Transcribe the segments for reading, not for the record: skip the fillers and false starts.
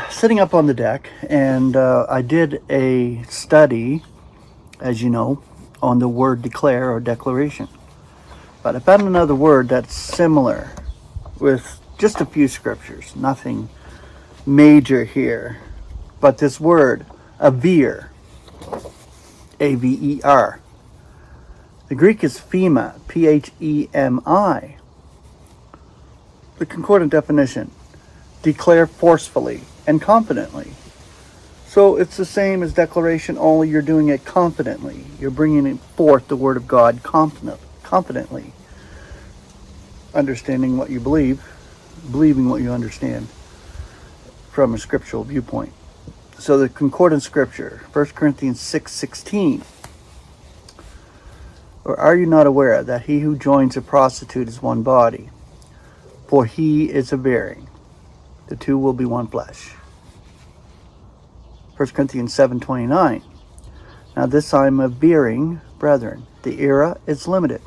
Sitting up on the deck, and I did a study, as you know, on the word declare or declaration. But I found another word that's similar with just a few scriptures, nothing major here. But this word, aver, A-V-E-R. The Greek is phema, P-H-E-M-I. The concordant definition, declare forcefully and confidently. So it's the same as declaration, only you're doing it confidently. You're bringing forth the word of God confidently. Understanding what you believe, believing what you understand from a scriptural viewpoint. So the concordant scripture, 1 Corinthians 6:16. Or are you not aware that he who joins a prostitute is one body? For he is Avering. The two will be one flesh. 1 Corinthians 7:29. Now this I am avering, brethren, the era is limited.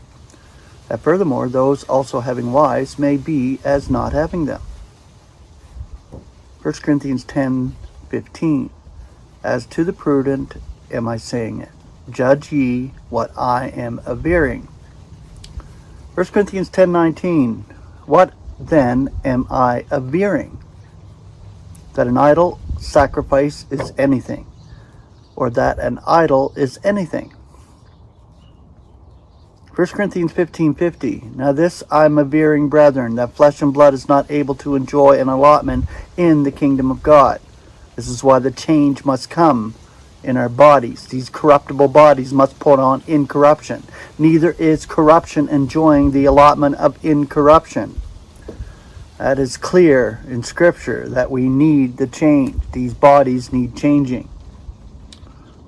That furthermore, those also having wives may be as not having them. 1 Corinthians 10:15. As to the prudent am I saying it. Judge ye what I am avering. 1 Corinthians 10:19. What then am I avering? That an idol sacrifice is anything, or that an idol is anything. 1 Corinthians 15:50. Now this I'm avering, brethren, that flesh and blood is not able to enjoy an allotment in the kingdom of God. This is why the change must come in our bodies. These corruptible bodies must put on incorruption. Neither is corruption enjoying the allotment of incorruption. That is clear in Scripture that we need the change. These bodies need changing.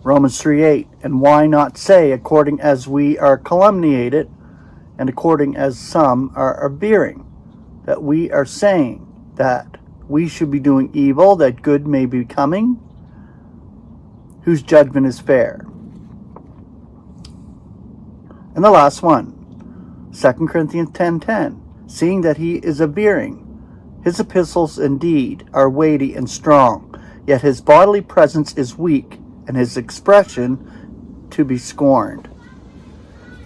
Romans 3:8. And why not say, according as we are calumniated, and according as some are avering, that we are saying that we should be doing evil, that good may be coming, whose judgment is fair. And the last one, 2 Corinthians 10:10. Seeing that he is avering, his epistles indeed are weighty and strong, yet his bodily presence is weak, and his expression to be scorned.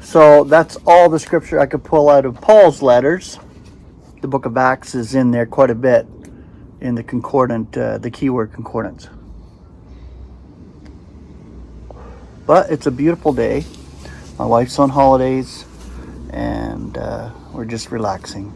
So that's all the scripture I could pull out of Paul's letters. The book of Acts is in there quite a bit in the concordant, the keyword concordance. But it's a beautiful day. My wife's on holidays, and we're just relaxing.